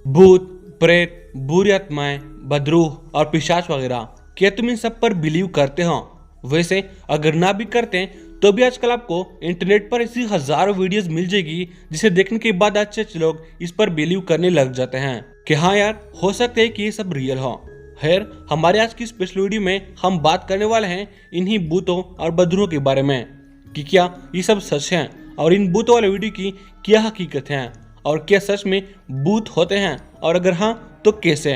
भूत, प्रेत, बुरी आत्माएं, बदरूह और पिशाच वगैरह, क्या तुम इन सब पर बिलीव करते हो? वैसे अगर ना भी करते तो भी आजकल आपको इंटरनेट पर ऐसी हजारों वीडियोस मिल जाएगी जिसे देखने के बाद अच्छे लोग इस पर बिलीव करने लग जाते हैं कि हाँ यार, हो सकता है कि ये सब रियल हो। खैर, हमारे आज की स्पेशल वीडियो में हम बात करने वाले हैं इन्हीं भूतों और बदरूहों के बारे में कि क्या ये सब सच है और इन भूतों वाले वीडियो की क्या हकीकत है और क्या सच में भूत होते हैं और अगर हाँ तो कैसे।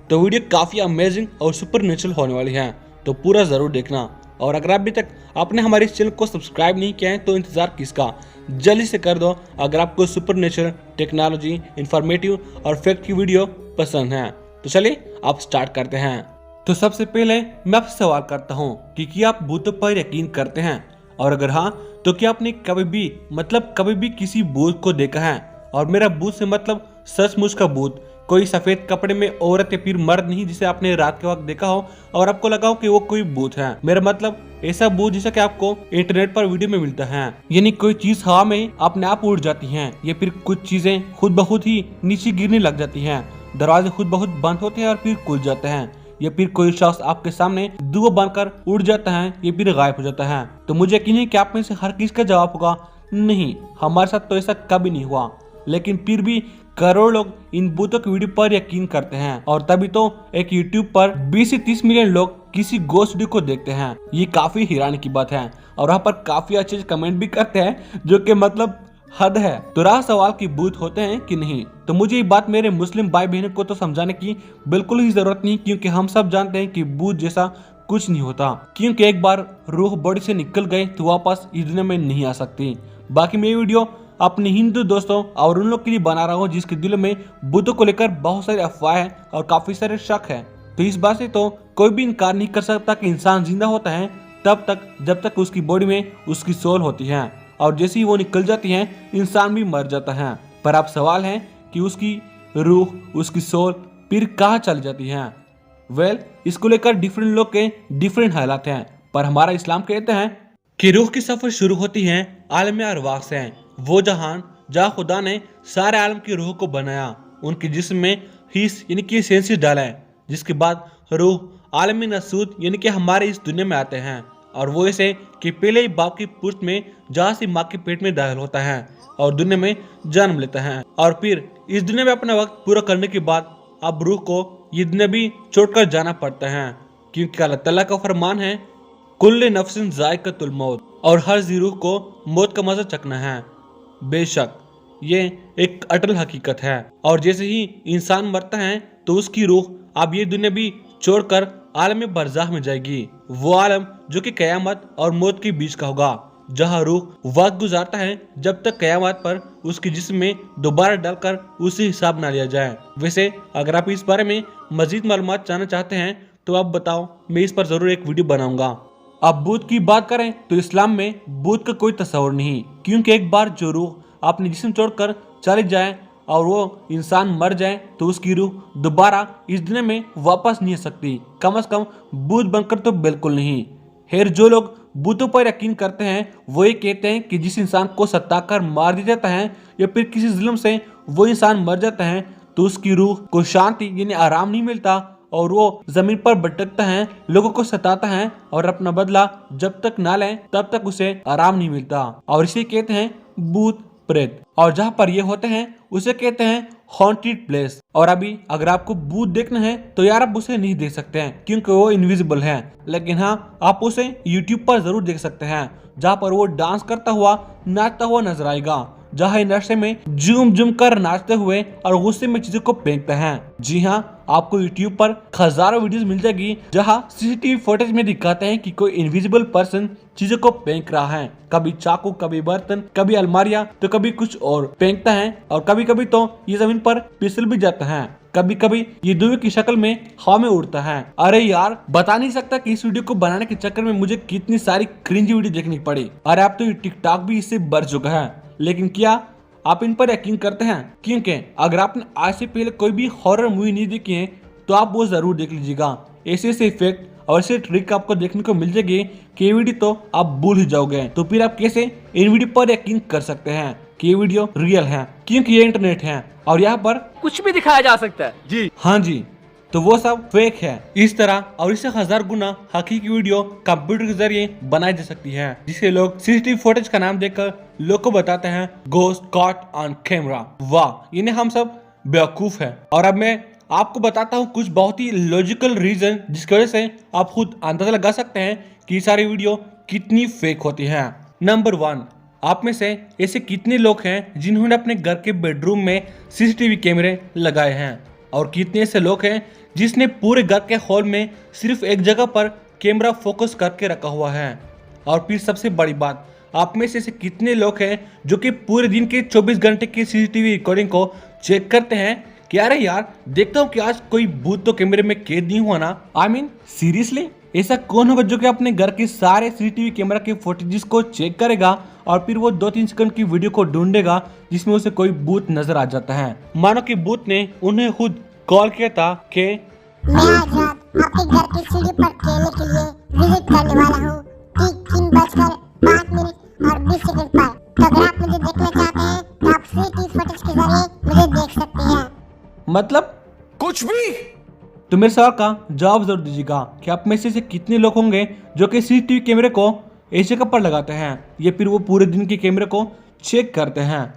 तो वीडियो काफ़ी अमेजिंग और सुपर नेचुरल होने वाली है, तो पूरा ज़रूर देखना। और अगर अभी तक आपने हमारे इस चैनल को सब्सक्राइब नहीं किया है तो इंतज़ार किसका, जल्दी से कर दो। अगर आपको सुपर नेचुरल, टेक्नोलॉजी, इंफॉर्मेटिव और फैक्ट की वीडियो पसंद है तो चलिए आप स्टार्ट करते हैं। तो सबसे पहले मैं आपसे सवाल करता हूँ कि क्या आप भूतों पर यकीन करते हैं, और अगर हाँ तो क्या आपने कभी भी किसी भूत को देखा है? और मेरा भूत से मतलब सचमुच का भूत, कोई सफेद कपड़े में औरत या फिर मर्द नहीं जिसे आपने रात के वक्त देखा हो और आपको लगा हो कि वो कोई भूत है। मेरा मतलब ऐसा भूत जैसा कि आपको इंटरनेट पर वीडियो में मिलता है, यानी कोई चीज हवा में अपने आप उड़ जाती है या फिर कुछ चीजें खुद बहुत ही नीचे गिरने लग जाती हैं, दरवाजे खुद बहुत बंद होते हैं और फिर खुल जाते हैं, या फिर कोई शख्स आपके सामने धुआं बनकर उड़ जाता है या फिर गायब हो जाता है। तो मुझे यकीन है कि आप में से हर किसी का जवाब होगा नहीं, हमारे साथ तो ऐसा कभी नहीं हुआ। लेकिन फिर भी करोड़ लोग इन भूतों की वीडियो पर यकीन करते हैं, और तभी तो एक YouTube पर 20 से 30 मिलियन लोग किसी गोस्ट वीडियो को देखते हैं। ये काफी हैरानी की बात है और वहाँ पर काफी अच्छे कमेंट भी करते हैं, जो कि मतलब हद है। तो रहा सवाल कि भूत होते हैं कि नहीं, तो मुझे ये बात मेरे मुस्लिम भाई बहनों को तो समझाने की बिल्कुल ही जरूरत नहीं, क्योंकि हम सब जानते हैं कि भूत जैसा कुछ नहीं होता, क्योंकि एक बार रूह बॉडी से निकल गए तो वापस इस दुनिया में नहीं आ सकती। बाकी मैं वीडियो अपने हिंदू दोस्तों और उन लोग के लिए बना रहा हूँ जिसके दिल में भूतों को लेकर बहुत सारी अफवाहें और काफी सारे शक है। तो इस बात से तो कोई भी इनकार नहीं कर सकता कि इंसान जिंदा होता है तब तक जब तक उसकी बॉडी में उसकी सोल होती है, और जैसे ही वो निकल जाती है इंसान भी मर जाता है। पर अब सवाल है कि उसकी रूह, उसकी सोल फिर कहाँ चली जाती है? इसको लेकर डिफरेंट लोग के डिफरेंट हालात हैं, पर हमारा इस्लाम कहते हैं कि रूह की सफर शुरू होती है आलम अरवाह से, वो जहान जहाँ खुदा ने सारे आलम की रूह को बनाया, उनके जिस्म में हिस्स यानी कि सेंसेस डाला है, जिसके बाद रूह आलम नसूद यानी कि हमारे इस दुनिया में आते हैं। और वो ऐसे कि पहले ही बाप की पुष्ट में जहाँ से माँ के पेट में दाखिल होता है और दुनिया में जन्म लेता है, और फिर इस दुनिया में अपना वक्त पूरा करने के बाद अब रूह को ये दुनिया भी छोड़कर जाना पड़ता है, क्योंकि अल्लाह ताला का फरमान है कुल्ले नफ्सिन जायकातुल मौत, और हर जी रूह को मौत का मजा चखना है। बेशक ये एक अटल हकीकत है, और जैसे ही इंसान मरता है तो उसकी रूह अब ये दुनिया भी छोड़कर आलम बरज़ाह में जाएगी, वो आलम जो कि कयामत और मौत के बीच का होगा, जहाँ रूह वक्त गुजारता है जब तक कयामत पर उसके जिस्म में दोबारा डालकर उसे हिसाब ना लिया जाए। वैसे अगर आप इस बारे में मजीद मालूमात जानना चाहते हैं तो आप बताओ, मैं इस पर जरूर एक वीडियो बनाऊंगा। अब भूत की बात करें तो इस्लाम में भूत का कोई तस्वर नहीं, क्योंकि एक बार जो रूह अपने जिस्म छोड़कर चली जाए और वो इंसान मर जाए तो उसकी रूह दोबारा इस दुनिया में वापस नहीं आ सकती, कम से कम भूत बनकर तो बिल्कुल नहीं। खैर, जो लोग भूतों पर यकीन करते हैं वो ये कहते हैं कि जिस इंसान को सताकर मार दिया जाता है या फिर किसी जुल्म से वो इंसान मर जाता है तो उसकी रूह को शांति यानी आराम नहीं मिलता, और वो जमीन पर भटकता है, लोगों को सताता है और अपना बदला जब तक ना ले तब तक उसे आराम नहीं मिलता, और इसे कहते हैं भूत प्रेत। और जहाँ पर ये होते हैं उसे कहते हैं हॉन्टेड प्लेस। और अभी अगर आपको भूत देखना है तो यार आप उसे नहीं देख सकते हैं क्योंकि वो इनविजिबल है, लेकिन हाँ आप उसे YouTube पर जरूर देख सकते हैं, जहाँ पर वो डांस करता हुआ नाचता हुआ नजर आएगा, जहाँ नशे में झूम झूम कर नाचते हुए और गुस्से में चीजों को फेंकते हैं। जी हाँ, आपको YouTube पर हजारों वीडियोस मिल जाएगी जहाँ CCTV फुटेज में दिखाते हैं कि कोई इनविजिबल पर्सन चीजों को फेंक रहा है, कभी चाकू, कभी बर्तन, कभी अलमारियां, तो कभी कुछ और फेंकता है, और कभी कभी तो ये जमीन पर फिसल भी जाता है, कभी कभी ये धुएं की शक्ल में हवा में उड़ता है। अरे यार, बता नहीं सकता कि इस वीडियो को बनाने के चक्कर में मुझे कितनी सारी क्रिंजी वीडियो देखनी पड़ी। अरे अब तो टिकटॉक भी इससे बढ़ चुका है, लेकिन क्या आप इन पर यकीन करते हैं? क्योंकि अगर आपने आज से पहले कोई भी हॉरर मूवी नहीं देखी है तो आप वो जरूर देख लीजिएगा। ऐसे ऐसे इफेक्ट और ऐसे ट्रिक आपको देखने को मिल जाएगी कि ये वीडियो तो आप भूल ही जाओगे। तो फिर आप कैसे इन वीडियो पर यकीन कर सकते हैं? कि ये वीडियो रियल है, क्योंकि ये इंटरनेट है और यहाँ पर कुछ भी दिखाया जा सकता है जी। हाँ जी, तो वो सब फेक है। इस तरह और इससे 1000 गुना हकीकी वीडियो कंप्यूटर के जरिए बनाई जा सकती है, जिसे लोग सीसीटीवी फुटेज का नाम देकर लोग को बताते हैं गोस्ट कॉट ऑन कैमरा। वाह, इन्हें हम सब बेवकूफ है। और अब मैं आपको बताता हूँ कुछ बहुत ही लॉजिकल रीजन जिसकी वजह से आप खुद अंदाजा लगा सकते हैं कि सारी वीडियो कितनी फेक होती है। नंबर 1, आप में से ऐसे कितने लोग हैं जिन्होंने अपने घर के बेडरूम में सीसीटीवी कैमरे लगाए हैं, और कितने ऐसे लोग हैं जिसने पूरे घर के हॉल में सिर्फ एक जगह पर कैमरा फोकस करके रखा हुआ है। और फिर सबसे बड़ी बात, आप में से ऐसे कितने लोग हैं जो कि पूरे दिन के 24 घंटे की सीसीटीवी रिकॉर्डिंग को चेक करते हैं कि अरे यार देखता हूँ कि आज कोई भूत तो कैमरे में कैद नहीं हुआ ना। आई मीन सीरियसली, ऐसा कौन होगा जो कि अपने घर के सारे सीसीटीवी कैमरा के फुटेजेस को चेक करेगा और फिर वो 2-3 सेकंड की वीडियो को ढूंढेगा जिसमें उसे कोई भूत नजर आ जाता है। मानो कि भूत ने उन्हें खुद कॉल किया था कि मैं आज रात आपके घर की सीढ़ी पर खेलने के लिए विजिट करने वाला हूँ, ठीक 3:05 और 20 सेकंड पर। तो अगर आप मुझे देखना चाहते हैं तो आप सीसीटीवी फुटेज के जरिए मुझे देख सकते हैं। मतलब कुछ भी। तो मेरे सवाल का जवाब जरूर दीजिएगा कि आप में से कितने लोग होंगे जो कि सीसीटीवी कैमरे को ऐसे जगह पर लगाते हैं या फिर वो पूरे दिन के कैमरे को चेक करते हैं।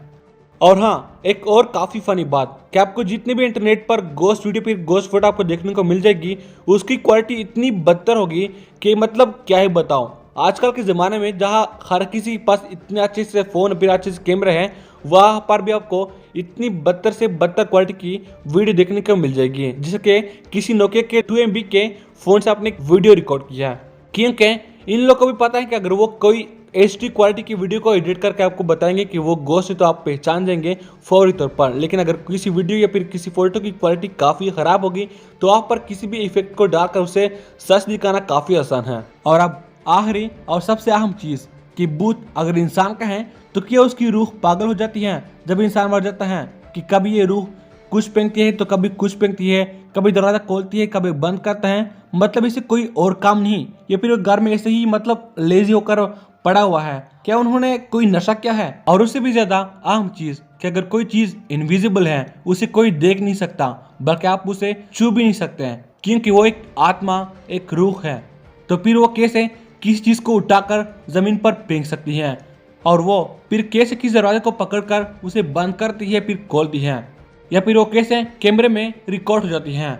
और हाँ, एक और काफी फनी बात कि आपको जितने भी इंटरनेट पर गोस्ट वीडियो फिर गोस्ट फोटो आपको देखने को मिल जाएगी, उसकी क्वालिटी इतनी बदतर होगी कि मतलब क्या ही बताऊं। आजकल के ज़माने में जहाँ हर किसी के पास इतने अच्छे से फ़ोन फिर अच्छे से कैमरे हैं, वहाँ पर भी आपको इतनी बदतर से बदतर क्वालिटी की वीडियो देखने को मिल जाएगी, जैसे कि किसी नोकिया के 2 MB के फ़ोन से आपने एक वीडियो रिकॉर्ड किया है। क्योंकि इन लोगों को भी पता है कि अगर वो कोई HD क्वालिटी की वीडियो को एडिट करके आपको बताएंगे कि वो गोस्ट है तो आप पहचान जाएंगे फौरी तौर पर। लेकिन अगर किसी वीडियो या फिर किसी फोटो की क्वालिटी काफ़ी ख़राब होगी तो आप पर किसी भी इफेक्ट को डालकर उसे सच दिखाना काफ़ी आसान है। और अब आखिरी और सबसे अहम चीज़ कि भूत अगर इंसान का है तो क्या उसकी रूह पागल हो जाती है जब इंसान मर जाता है? कि कभी ये रूह कुछ पहनती है तो कभी कुछ पहनती है, कभी दरवाजा खोलती है कभी बंद करता है, मतलब इसे कोई और काम नहीं, या फिर वो घर में ऐसे ही मतलब लेजी होकर पड़ा हुआ है? क्या उन्होंने कोई नशा किया है? और उससे भी ज्यादा अहम चीज कि अगर कोई चीज इनविजिबल है उसे कोई देख नहीं सकता, बल्कि आप उसे छू भी नहीं सकते हैं क्योंकि वो एक आत्मा एक रूह है, तो फिर वो कैसे किस चीज को उठाकर जमीन पर फेंक सकती है और वो फिर कैसे किस दरवाजे को पकड़कर उसे बंद करती है फिर खोलती है, या फिर वो कैसे कैमरे में रिकॉर्ड हो जाती हैं?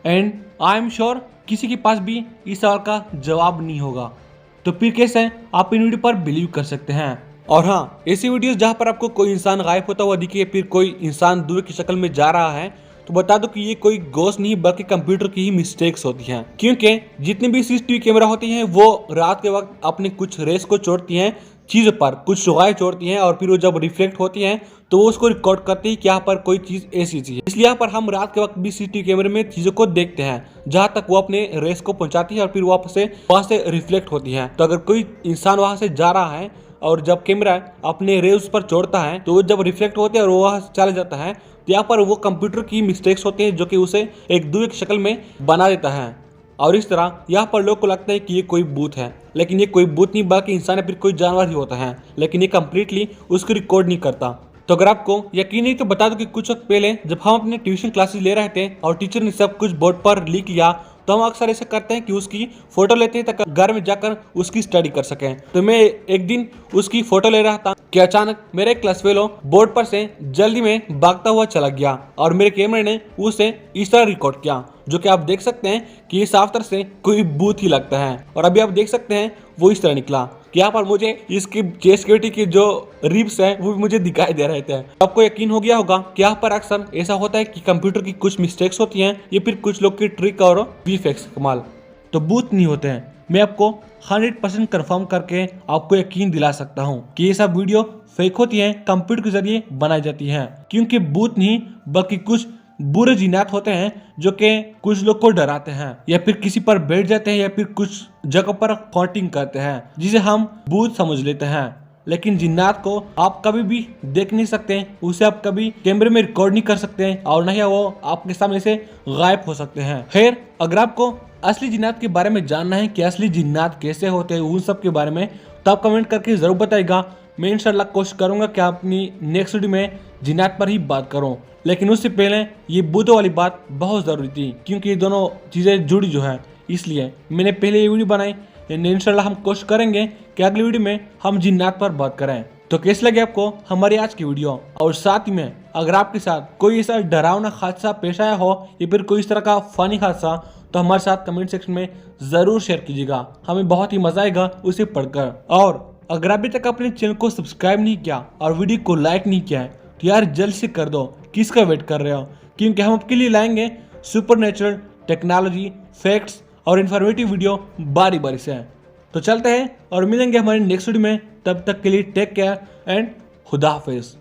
एंड आई एम श्योर किसी के पास भी इस सवाल का जवाब नहीं होगा। तो फिर कैसे आप इन वीडियो पर बिलीव कर सकते हैं? और हाँ, ऐसी वीडियोस जहाँ पर आपको कोई इंसान गायब होता हुआ दिखे, फिर कोई इंसान दूर की शक्ल में जा रहा है, तो बता दो कि ये कोई गोस्ट नहीं बल्कि कंप्यूटर की ही मिस्टेक्स होती हैं। क्योंकि जितनी भी सीसीटीवी कैमरा होती हैं वो रात के वक्त अपनी कुछ रेस को छोड़ती हैं चीज़ पर, कुछ शुगाएं छोड़ती हैं और फिर वो जब रिफ्लेक्ट होती हैं तो वो उसको रिकॉर्ड करती है कि यहाँ पर कोई चीज़ ऐसी चीज़ है। इसलिए यहाँ पर हम रात के वक्त भी सीसीटीवी कैमरे में चीज़ों को देखते हैं जहाँ तक वो अपने रेस को पहुँचाती है और फिर वहाँ से रिफ्लेक्ट होती है। तो अगर कोई इंसान वहाँ से जा रहा है और जब कैमरा अपने रे उस पर छोड़ता है तो वो जब रिफ्लेक्ट होते हैं और वो वहाँ चला जाता है, तो यहाँ पर वो कंप्यूटर की मिस्टेक्स होती हैं जो कि उसे एक दूर की शक्ल में बना देता है। और इस तरह यहाँ पर लोग को लगता है कि ये कोई भूत है, लेकिन ये कोई भूत नहीं बल्कि इंसान या फिर कोई जानवर ही होता है, लेकिन ये कम्प्लीटली उसको रिकॉर्ड नहीं करता। तो अगर आपको यकीन नहीं तो बता दो कि कुछ वक्त पहले जब हम अपने ट्यूशन क्लासेस ले रहे थे और टीचर ने सब कुछ बोर्ड पर लिख लिया, तो हम अक्सर ऐसा करते हैं कि उसकी फोटो लेते हैं ताकि घर में जाकर उसकी स्टडी कर सकें। तो मैं एक दिन उसकी फोटो ले रहा था कि अचानक मेरे क्लास फेलो बोर्ड पर से जल्दी में भागता हुआ चला गया और मेरे कैमरे ने उसे इस तरह रिकॉर्ड किया, जो कि आप देख सकते हैं कि साफ तरह से कोई भूत ही लगता है। और अभी आप देख सकते हैं वो इस तरह निकला कि यहाँ पर मुझे इसकी चेस्ट कैविटी की जो रिब्स है वो भी मुझे दिखाई दे रहे थे। आपको यकीन हो गया होगा कि यहाँ पर अक्सर ऐसा होता है कि कंप्यूटर की कुछ मिस्टेक्स होती हैं या फिर कुछ लोग की ट्रिक और वीएफएक्स कमाल, तो भूत नहीं होते हैं। मैं आपको 100% कंफर्म करके आपको यकीन दिला सकता हूँ कि ये सब वीडियो फेक होती हैं, कंप्यूटर के जरिए बनाई जाती हैं, क्योंकि भूत नहीं बल्कि कुछ बुरे जिन्नात होते हैं जो कि कुछ लोग को डराते हैं या फिर किसी पर बैठ जाते हैं या फिर कुछ जगह पर हॉटिंग करते हैं, जिसे हम भूत समझ लेते हैं। लेकिन जिन्नात को आप कभी भी देख नहीं सकते, उसे आप कभी कैमरे में रिकॉर्ड नहीं कर सकते और नहीं वो आपके सामने से गायब हो सकते हैं। खैर, अगर आपको असली जिन्नात के बारे में जानना है कि असली जिन्नात कैसे होते हैं उन सब के बारे में, तो आप कमेंट करके जरूर बताइएगा। मैं इंशाल्लाह कोशिश करूंगा कि अपनी नेक्स्ट वीडियो में जिन्नात पर ही बात करूं। लेकिन उससे पहले ये भूतों वाली बात बहुत ज़रूरी थी, क्योंकि ये दोनों चीज़ें जुड़ी जो हैं, इसलिए मैंने पहले ये वीडियो बनाई। इंशाल्लाह हम कोशिश करेंगे कि अगली वीडियो में हम जिन्नात पर बात करें। तो कैसे लगे आपको हमारी आज की वीडियो, और साथ ही में अगर आपके साथ कोई ऐसा डरावना हादसा पेश आया हो या फिर कोई इस तरह का फनी हादसा, तो हमारे साथ कमेंट सेक्शन में ज़रूर शेयर कीजिएगा। हमें बहुत ही मज़ा आएगा उसे पढ़कर। और अगर अभी तक अपने चैनल को सब्सक्राइब नहीं किया और वीडियो को लाइक नहीं किया है, तो यार जल्द से कर दो। किसका वेट कर रहे हो? क्योंकि हम आपके लिए लाएंगे सुपरनेचुरल, टेक्नोलॉजी, फैक्ट्स और इन्फॉर्मेटिव वीडियो बारी बारी से। तो चलते हैं और मिलेंगे हमारे नेक्स्ट वीडियो में। तब तक के लिए टेक केयर एंड खुदा हाफिज़।